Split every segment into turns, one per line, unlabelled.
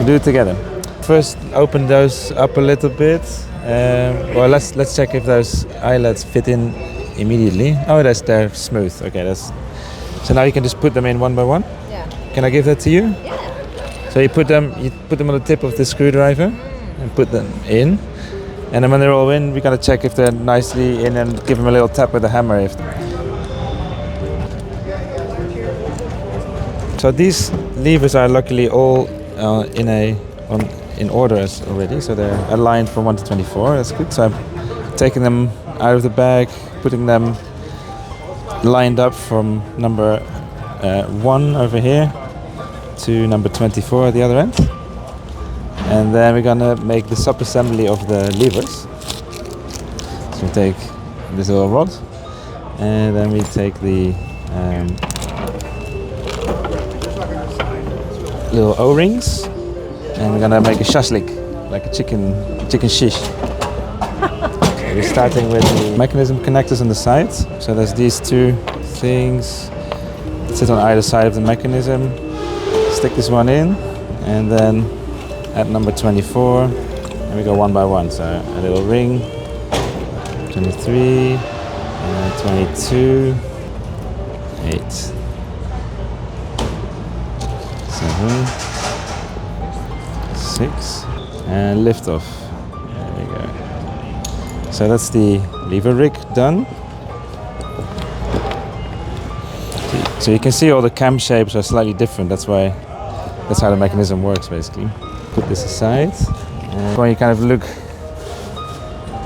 We'll do it together. First, open those up a little bit. Well, let's check if those eyelets fit in immediately. Oh, they're smooth. Okay, that's. So now you can just put them in one by one.
Yeah.
Can I give that to you?
Yeah.
So you put them on the tip of the screwdriver and put them in. And then when they're all in, we're gonna check if they're nicely in and give them a little tap with the hammer. So these levers are luckily all in order already, so they're aligned from 1 to 24. That's good. So I'm taking them out of the bag, putting them lined up from number 1 over here to number 24 at the other end. And then we're gonna make the sub-assembly of the levers. So we take this little rod, and then we take the little O-rings, and we're gonna make a shashlik, like a chicken shish. So we're starting with the mechanism connectors on the sides. So there's these two things that sit on either side of the mechanism. Stick this one in, and then at number 24, and we go one by one. So a little ring, 23, and 22, 8, 7, 6, and lift off. There we go. So that's the lever rig done. So you can see all the cam shapes are slightly different. That's how the mechanism works basically. Put this aside. And when you kind of look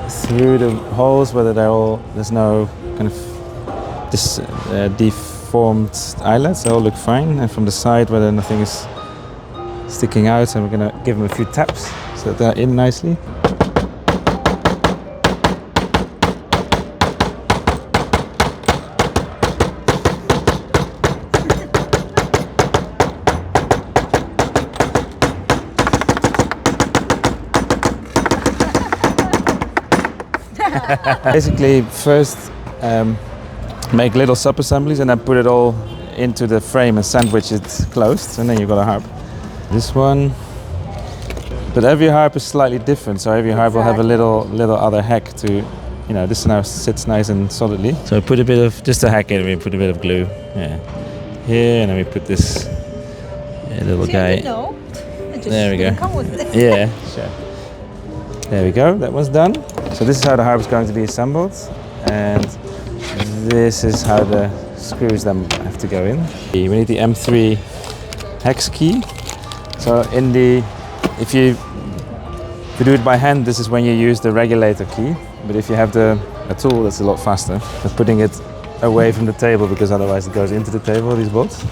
through the holes, whether there's no kind of deformed eyelets, they all look fine. And from the side, whether nothing is sticking out, and we're gonna give them a few taps so that they're in nicely. Basically, first make little sub-assemblies and then put it all into the frame and sandwich it closed, and then you've got a harp. This one, but every harp is slightly different, so every harp will have a little other hack to, this now sits nice and solidly. So I put a bit of, just to hack it, we put a bit of glue, here, and then we put this little guy. There we go.
Come with it.
Yeah, sure. There we go, that one's done. So this is how the harp is going to be assembled, and this is how the screws then have to go in. We need the M3 hex key. So if you do it by hand, this is when you use the regulator key. But if you have a tool, that's a lot faster. But putting it away from the table, because otherwise it goes into the table, these bolts.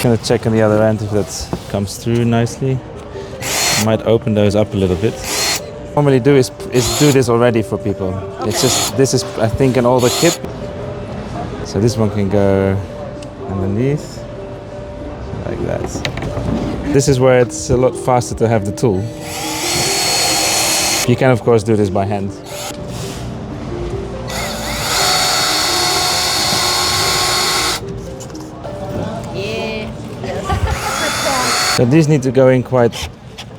Gonna check on the other end if that comes through nicely. I might open those up a little bit. Normally do is do this already for people. Okay. It's just, this is I think an older kit. So this one can go underneath, like that. This is where it's a lot faster to have the tool. You can of course do this by hand.
Yeah.
So these need to go in quite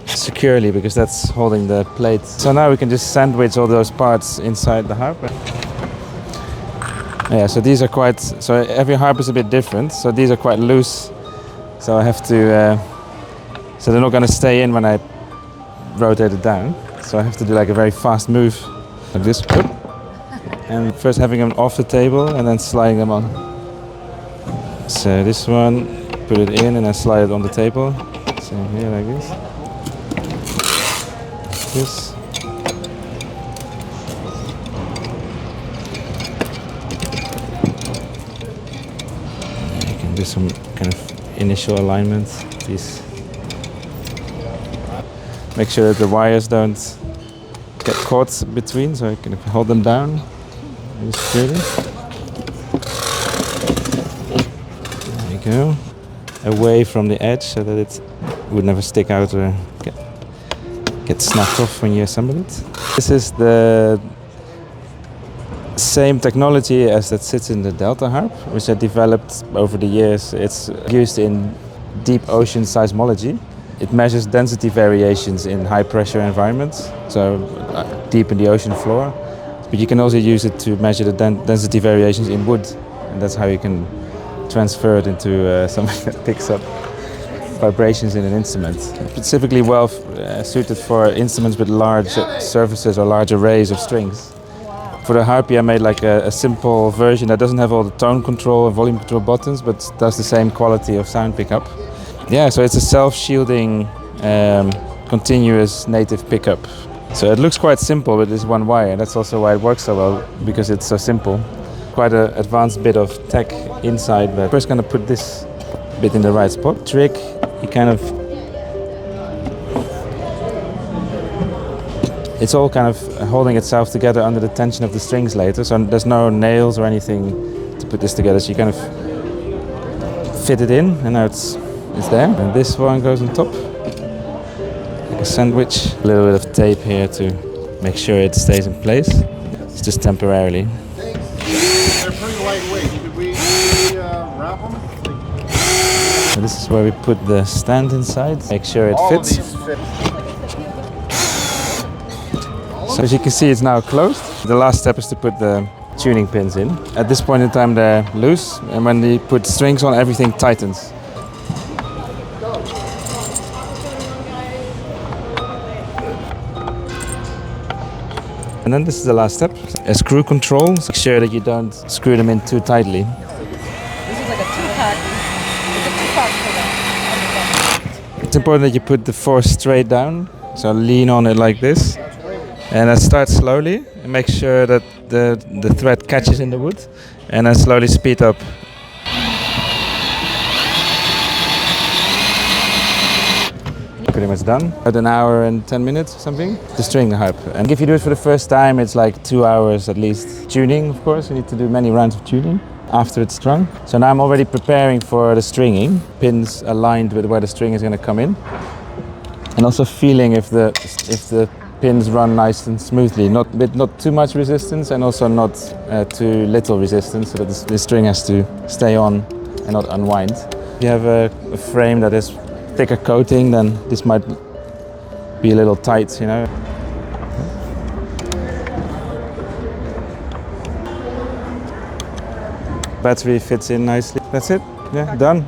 securely because that's holding the plate. So now we can just sandwich all those parts inside the harp. Yeah, so these are so every harp is a bit different. So these are quite loose. So I have to, so they're not going to stay in when I rotate it down. So I have to do like a very fast move, like this. And first having them off the table and then sliding them on. So this one, put it in and then slide it on the table. So here like this. This. You can do some kind of initial alignment. These. Make sure that the wires don't get caught between, so you can hold them down. Just there you go. Away from the edge so that it would never stick out or get snapped off when you assemble it. This is the same technology as that sits in the Delta harp, which I developed over the years. It's used in deep ocean seismology. It measures density variations in high pressure environments, so deep in the ocean floor. But you can also use it to measure the density variations in wood, and that's how you can transfer it into something that picks up vibrations in an instrument. Specifically well suited for instruments with large surfaces or large arrays of strings. For the Harp-E I made like a simple version that doesn't have all the tone control and volume control buttons, but does the same quality of sound pickup. Yeah, so it's a self-shielding, continuous native pickup. So it looks quite simple with this one wire. That's also why it works so well, because it's so simple. Quite an advanced bit of tech inside, but first gonna put this bit in the right spot. Trick, you kind of... It's all kind of holding itself together under the tension of the strings later, so there's no nails or anything to put this together, so you kind of fit it in, and now it's there. And this one goes on top, like a sandwich. A little bit of tape here to make sure it stays in place. It's just temporarily.
They're pretty lightweight. Could we wrap them?
So this is where we put the stand inside, make sure it fits. So as you can see, it's now closed. The last step is to put the tuning pins in. At this point in time they're loose, and when you put strings on, everything tightens. And then this is the last step, a screw control. So make sure that you don't screw them in too tightly.
This is like a two-pack. It's a two-pack for that.
It's important that you put the force straight down, so lean on it like this. And then start slowly and make sure that the thread catches in the wood, and then slowly speed up. Pretty much done. About an hour and 10 minutes or something to string the harp. And if you do it for the first time, it's like 2 hours at least. Tuning, of course, you need to do many rounds of tuning after it's strung. So now I'm already preparing for the stringing. Pins aligned with where the string is going to come in. And also feeling if the pins run nice and smoothly, not too much resistance and also not too little resistance, so that the string has to stay on and not unwind. If you have a frame that is thicker coating, then this might be a little tight, you know. Battery fits in nicely. That's it. Yeah, done.